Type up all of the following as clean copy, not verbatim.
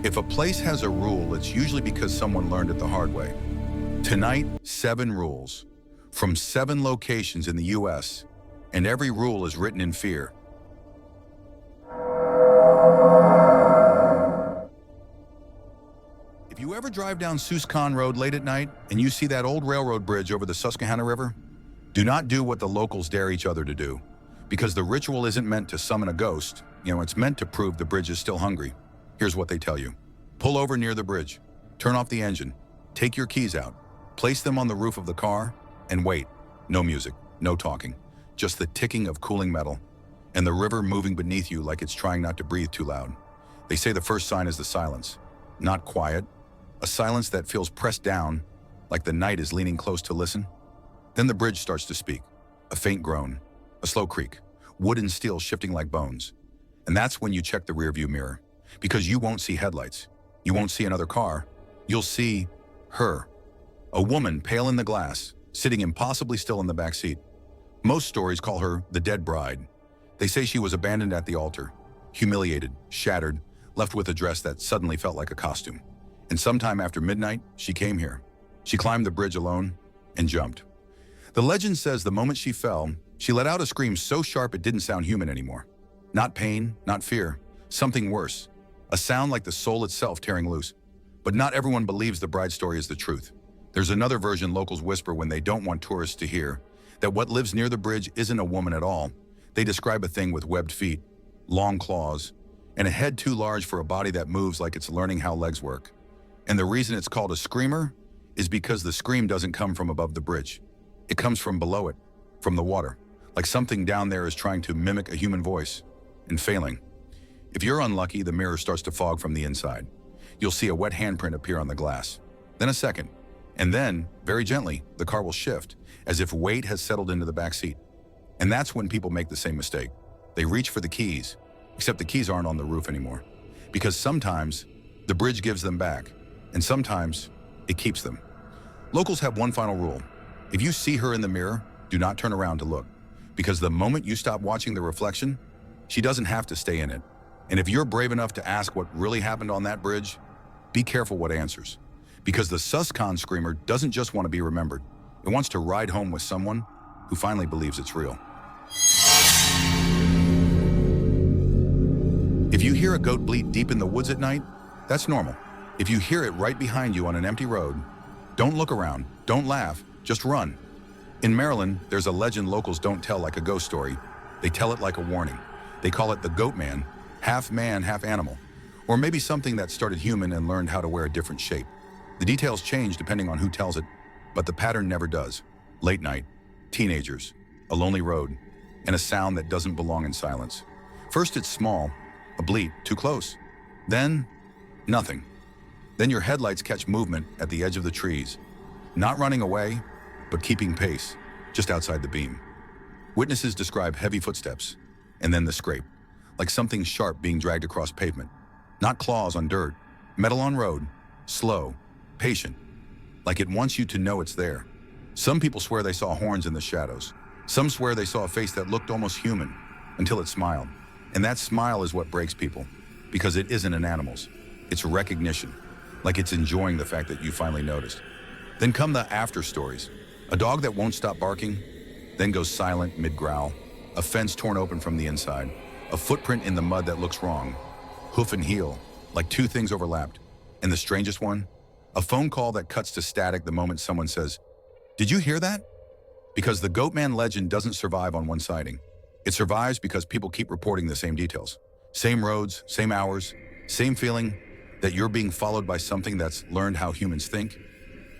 If a place has a rule, it's usually because someone learned it the hard way. Tonight, 7 rules from 7 locations in the US, and every rule is written in fear. If you ever drive down Suscon Road late at night and you see that old railroad bridge over the Susquehanna River, do not do what the locals dare each other to do, because the ritual isn't meant to summon a ghost. It's meant to prove the bridge is still hungry. Here's what they tell you. Pull over near the bridge, turn off the engine, take your keys out, place them on the roof of the car, and wait. No music, no talking, just the ticking of cooling metal, and the river moving beneath you like it's trying not to breathe too loud. They say the first sign is the silence. Not quiet, a silence that feels pressed down, like the night is leaning close to listen. Then the bridge starts to speak, a faint groan, a slow creak, wood and steel shifting like bones. And that's when you check the rearview mirror, because you won't see headlights. You won't see another car. You'll see her. A woman, pale in the glass, sitting impossibly still in the back seat. Most stories call her the dead bride. They say she was abandoned at the altar, humiliated, shattered, left with a dress that suddenly felt like a costume. And sometime after midnight, she came here. She climbed the bridge alone and jumped. The legend says the moment she fell, she let out a scream so sharp it didn't sound human anymore. Not pain, not fear, something worse. A sound like the soul itself tearing loose. But not everyone believes the bride story is the truth. There's another version locals whisper when they don't want tourists to hear, that what lives near the bridge isn't a woman at all. They describe a thing with webbed feet, long claws, and a head too large for a body that moves like it's learning how legs work. And the reason it's called a screamer is because the scream doesn't come from above the bridge. It comes from below it, from the water, like something down there is trying to mimic a human voice, and failing. If you're unlucky, the mirror starts to fog from the inside. You'll see a wet handprint appear on the glass, then a second, and then, very gently, the car will shift, as if weight has settled into the back seat. And that's when people make the same mistake. They reach for the keys, except the keys aren't on the roof anymore, because sometimes the bridge gives them back, and sometimes it keeps them. Locals have one final rule. If you see her in the mirror, do not turn around to look, because the moment you stop watching the reflection, she doesn't have to stay in it. And if you're brave enough to ask what really happened on that bridge, be careful what answers, because the Suscon Screamer doesn't just want to be remembered. It wants to ride home with someone who finally believes it's real. If you hear a goat bleat deep in the woods at night, that's normal. If you hear it right behind you on an empty road, don't look around, don't laugh, just run. In Maryland, there's a legend locals don't tell like a ghost story. They tell it like a warning. They call it the Goatman, half man, half animal. Or maybe something that started human and learned how to wear a different shape. The details change depending on who tells it, but the pattern never does. Late night, teenagers, a lonely road, and a sound that doesn't belong in silence. First it's small, a bleat, too close. Then, nothing. Then your headlights catch movement at the edge of the trees. Not running away, but keeping pace, just outside the beam. Witnesses describe heavy footsteps, and then the scrape, like something sharp being dragged across pavement. Not claws on dirt, metal on road, slow, patient, like it wants you to know it's there. Some people swear they saw horns in the shadows. Some swear they saw a face that looked almost human, until it smiled. And that smile is what breaks people, because it isn't an animal's. It's recognition, like it's enjoying the fact that you finally noticed. Then come the after stories. A dog that won't stop barking, then goes silent mid-growl, a fence torn open from the inside, a footprint in the mud that looks wrong, hoof and heel, like two things overlapped. And the strangest one, a phone call that cuts to static the moment someone says, "Did you hear that?" Because the Goatman legend doesn't survive on one sighting. It survives because people keep reporting the same details. Same roads, same hours, same feeling that you're being followed by something that's learned how humans think.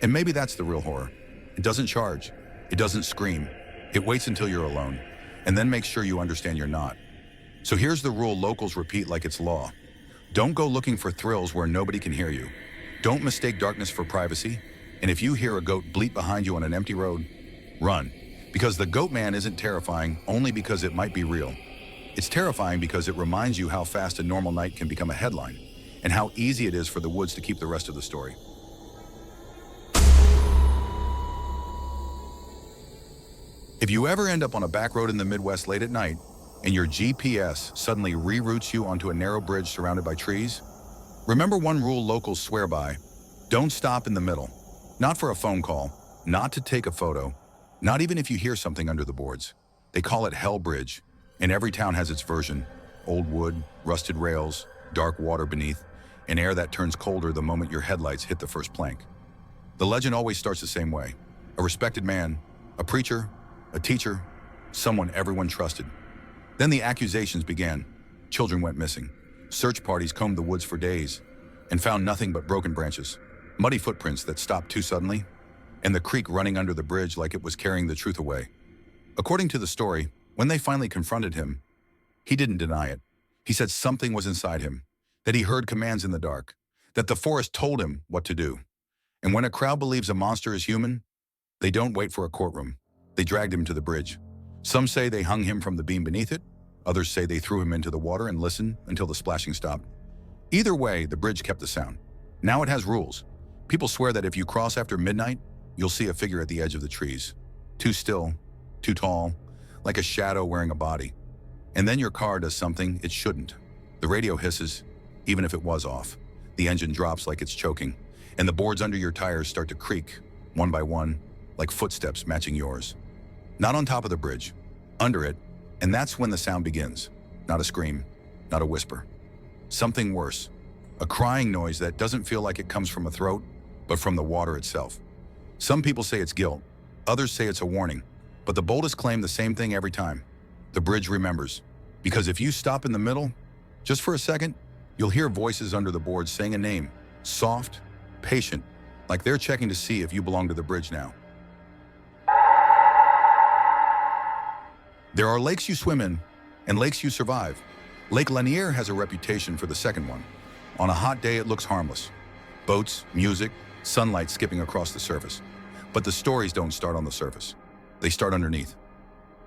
And maybe that's the real horror. It doesn't charge. It doesn't scream. It waits until you're alone, and then makes sure you understand you're not. So here's the rule locals repeat like it's law. Don't go looking for thrills where nobody can hear you. Don't mistake darkness for privacy. And if you hear a goat bleat behind you on an empty road, run. Because the Goatman isn't terrifying only because it might be real. It's terrifying because it reminds you how fast a normal night can become a headline, and how easy it is for the woods to keep the rest of the story. If you ever end up on a back road in the Midwest late at night, and your GPS suddenly reroutes you onto a narrow bridge surrounded by trees, Remember one rule locals swear by: don't stop in the middle. Not for a phone call, not to take a photo, not even if you hear something under the boards. They call it Hell Bridge, and every town has its version. Old wood, rusted rails, dark water beneath, and air that turns colder the moment your headlights hit the first plank. The legend always starts the same way. A respected man, a preacher, a teacher, someone everyone trusted. Then the accusations began. Children went missing. Search parties combed the woods for days and found nothing but broken branches, muddy footprints that stopped too suddenly, and the creek running under the bridge like it was carrying the truth away. According to the story, when they finally confronted him, he didn't deny it. He said something was inside him, that he heard commands in the dark, that the forest told him what to do. And when a crowd believes a monster is human, they don't wait for a courtroom. They dragged him to the bridge. Some say they hung him from the beam beneath it. Others say they threw him into the water and listened until the splashing stopped. Either way, the bridge kept the sound. Now it has rules. People swear that if you cross after midnight, you'll see a figure at the edge of the trees. Too still, too tall, like a shadow wearing a body. And then your car does something it shouldn't. The radio hisses, even if it was off. The engine drops like it's choking, and the boards under your tires start to creak, one by one, like footsteps matching yours. Not on top of the bridge, under it, and that's when the sound begins. Not a scream, not a whisper. Something worse. A crying noise that doesn't feel like it comes from a throat, but from the water itself. Some people say it's guilt. Others say it's a warning. But the boldest claim the same thing every time. The bridge remembers. Because if you stop in the middle, just for a second, you'll hear voices under the boards saying a name. Soft, patient, like they're checking to see if you belong to the bridge now. There are lakes you swim in, and lakes you survive. Lake Lanier has a reputation for the second one. On a hot day, it looks harmless. Boats, music, sunlight skipping across the surface. But the stories don't start on the surface. They start underneath.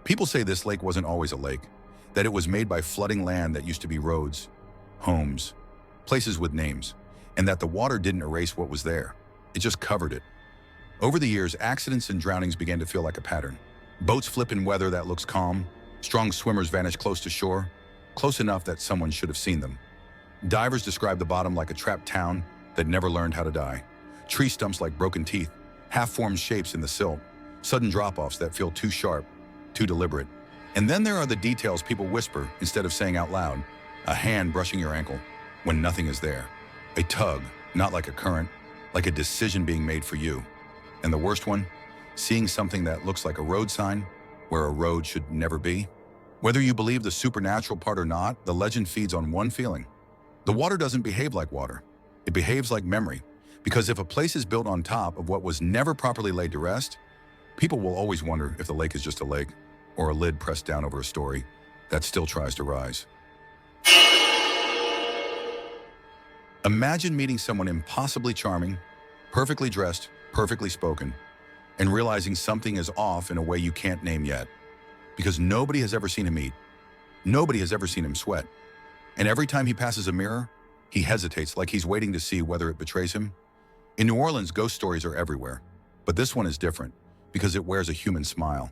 People say this lake wasn't always a lake, that it was made by flooding land that used to be roads, homes, places with names, and that the water didn't erase what was there. It just covered it. Over the years, accidents and drownings began to feel like a pattern. Boats flip in weather that looks calm. Strong swimmers vanish close to shore, close enough that someone should have seen them. Divers describe the bottom like a trapped town that never learned how to die. Tree stumps like broken teeth, half-formed shapes in the silt, sudden drop-offs that feel too sharp, too deliberate. And then there are the details people whisper instead of saying out loud. A hand brushing your ankle when nothing is there. A tug, not like a current, like a decision being made for you. And the worst one, seeing something that looks like a road sign where a road should never be. Whether you believe the supernatural part or not, the legend feeds on one feeling. The water doesn't behave like water. It behaves like memory. Because if a place is built on top of what was never properly laid to rest, people will always wonder if the lake is just a lake or a lid pressed down over a story that still tries to rise. Imagine meeting someone impossibly charming, perfectly dressed, perfectly spoken, and realizing something is off in a way you can't name yet. Because nobody has ever seen him eat. Nobody has ever seen him sweat. And every time he passes a mirror, he hesitates like he's waiting to see whether it betrays him. In New Orleans, ghost stories are everywhere. But this one is different because it wears a human smile.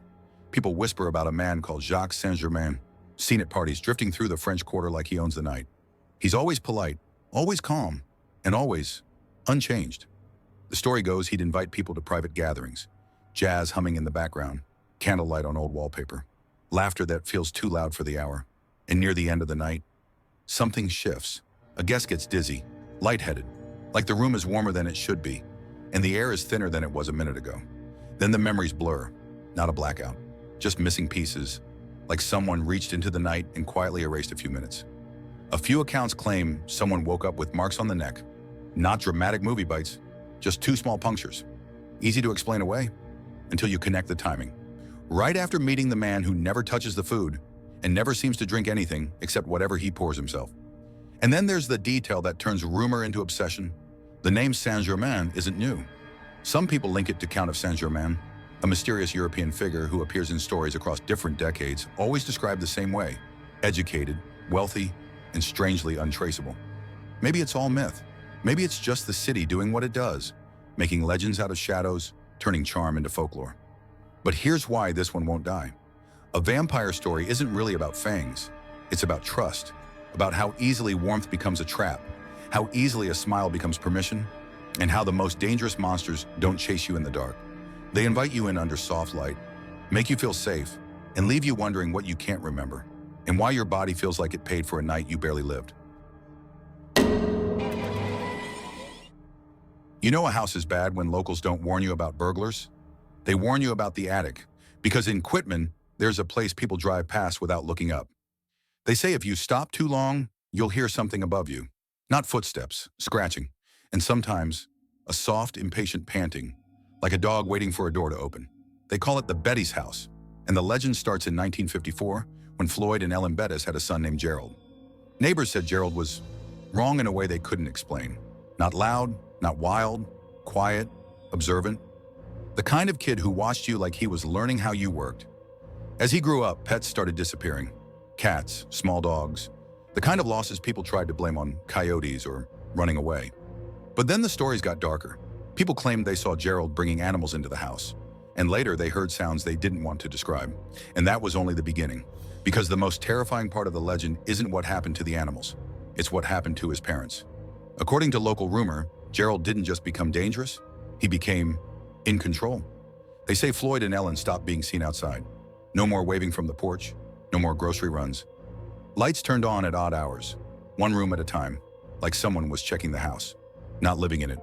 People whisper about a man called Jacques Saint-Germain, seen at parties drifting through the French Quarter like he owns the night. He's always polite, always calm, and always unchanged. The story goes he'd invite people to private gatherings, jazz humming in the background, candlelight on old wallpaper, laughter that feels too loud for the hour. And near the end of the night, something shifts. A guest gets dizzy, lightheaded, like the room is warmer than it should be, and the air is thinner than it was a minute ago. Then the memories blur, not a blackout, just missing pieces, like someone reached into the night and quietly erased a few minutes. A few accounts claim someone woke up with marks on the neck, not dramatic movie bites, just 2 small punctures. Easy to explain away until you connect the timing. Right after meeting the man who never touches the food and never seems to drink anything except whatever he pours himself. And then there's the detail that turns rumor into obsession. The name Saint-Germain isn't new. Some people link it to Count of Saint-Germain, a mysterious European figure who appears in stories across different decades, always described the same way: educated, wealthy, and strangely untraceable. Maybe it's all myth. Maybe it's just the city doing what it does, making legends out of shadows, turning charm into folklore. But here's why this one won't die. A vampire story isn't really about fangs. It's about trust, about how easily warmth becomes a trap, how easily a smile becomes permission, and how the most dangerous monsters don't chase you in the dark. They invite you in under soft light, make you feel safe, and leave you wondering what you can't remember, and why your body feels like it paid for a night you barely lived. You know a house is bad when locals don't warn you about burglars? They warn you about the attic, because in Quitman, there's a place people drive past without looking up. They say if you stop too long, you'll hear something above you. Not footsteps, scratching, and sometimes a soft, impatient panting, like a dog waiting for a door to open. They call it the Bettis House, and the legend starts in 1954 when Floyd and Ellen Bettis had a son named Gerald. Neighbors said Gerald was wrong in a way they couldn't explain. Not loud, not wild, quiet, observant. The kind of kid who watched you like he was learning how you worked. As he grew up, pets started disappearing. Cats, small dogs, the kind of losses people tried to blame on coyotes or running away. But then the stories got darker. People claimed they saw Gerald bringing animals into the house. And later they heard sounds they didn't want to describe. And that was only the beginning. Because the most terrifying part of the legend isn't what happened to the animals. It's what happened to his parents. According to local rumor, Gerald didn't just become dangerous, he became in control. They say Floyd and Ellen stopped being seen outside. No more waving from the porch, no more grocery runs. Lights turned on at odd hours, one room at a time, like someone was checking the house, not living in it.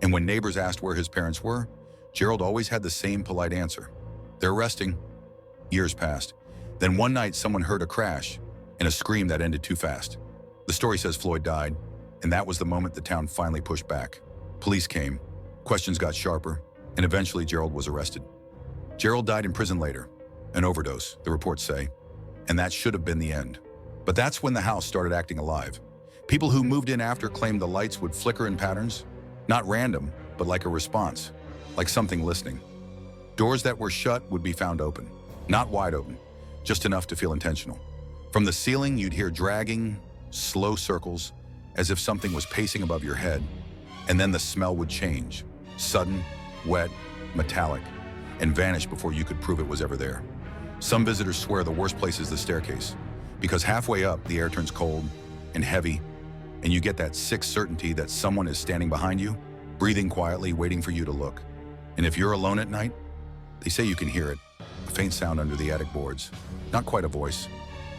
And when neighbors asked where his parents were, Gerald always had the same polite answer. They're resting. Years passed. Then one night someone heard a crash and a scream that ended too fast. The story says Floyd died, and that was the moment the town finally pushed back. Police came, questions got sharper, and eventually Gerald was arrested. Gerald died in prison later, an overdose, the reports say, and that should have been the end. But that's when the house started acting alive. People who moved in after claimed the lights would flicker in patterns, not random, but like a response, like something listening. Doors that were shut would be found open, not wide open, just enough to feel intentional. From the ceiling, you'd hear dragging, slow circles, as if something was pacing above your head, and then the smell would change, sudden, wet, metallic, and vanish before you could prove it was ever there. Some visitors swear the worst place is the staircase, because halfway up, the air turns cold and heavy, and you get that sick certainty that someone is standing behind you, breathing quietly, waiting for you to look. And if you're alone at night, they say you can hear it, a faint sound under the attic boards. Not quite a voice,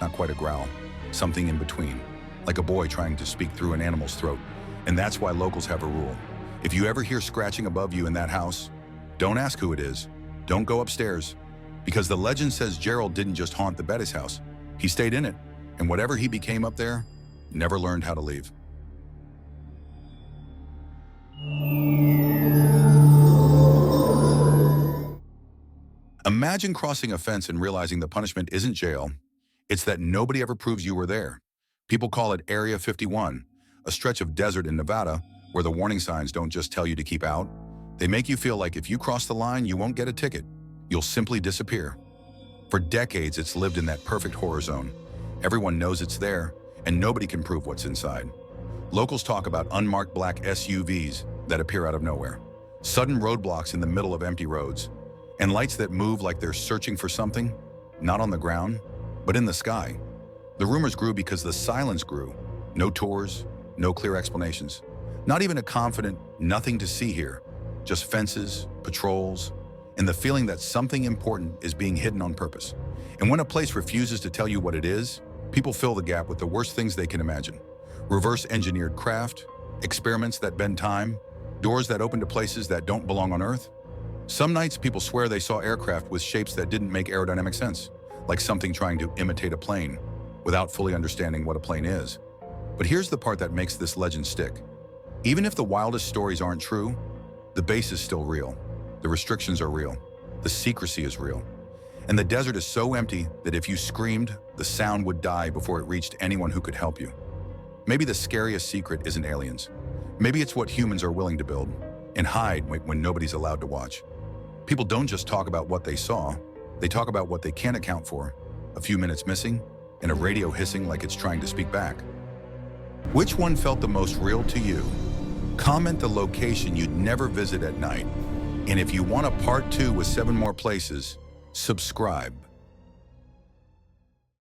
not quite a growl, something in between, like a boy trying to speak through an animal's throat. And that's why locals have a rule. If you ever hear scratching above you in that house, don't ask who it is. Don't go upstairs. Because the legend says Gerald didn't just haunt the Bettis house. He stayed in it, and whatever he became up there, never learned how to leave. Imagine crossing a fence and realizing the punishment isn't jail. It's that nobody ever proves you were there. People call it Area 51, a stretch of desert in Nevada where the warning signs don't just tell you to keep out. They make you feel like if you cross the line, you won't get a ticket. You'll simply disappear. For decades, it's lived in that perfect horror zone. Everyone knows it's there, and nobody can prove what's inside. Locals talk about unmarked black SUVs that appear out of nowhere, sudden roadblocks in the middle of empty roads, and lights that move like they're searching for something, not on the ground, but in the sky. The rumors grew because the silence grew. No tours, no clear explanations. Not even a confident, nothing to see here. Just fences, patrols, and the feeling that something important is being hidden on purpose. And when a place refuses to tell you what it is, people fill the gap with the worst things they can imagine. Reverse-engineered craft, experiments that bend time, doors that open to places that don't belong on Earth. Some nights, people swear they saw aircraft with shapes that didn't make aerodynamic sense, like something trying to imitate a plane, without fully understanding what a plane is. But here's the part that makes this legend stick. Even if the wildest stories aren't true, the base is still real. The restrictions are real. The secrecy is real. And the desert is so empty that if you screamed, the sound would die before it reached anyone who could help you. Maybe the scariest secret isn't aliens. Maybe it's what humans are willing to build and hide when nobody's allowed to watch. People don't just talk about what they saw, they talk about what they can't account for. A few minutes missing, and a radio hissing like it's trying to speak back. Which one felt the most real to you? Comment the location you'd never visit at night. And if you want a part 2 with 7 more places, subscribe.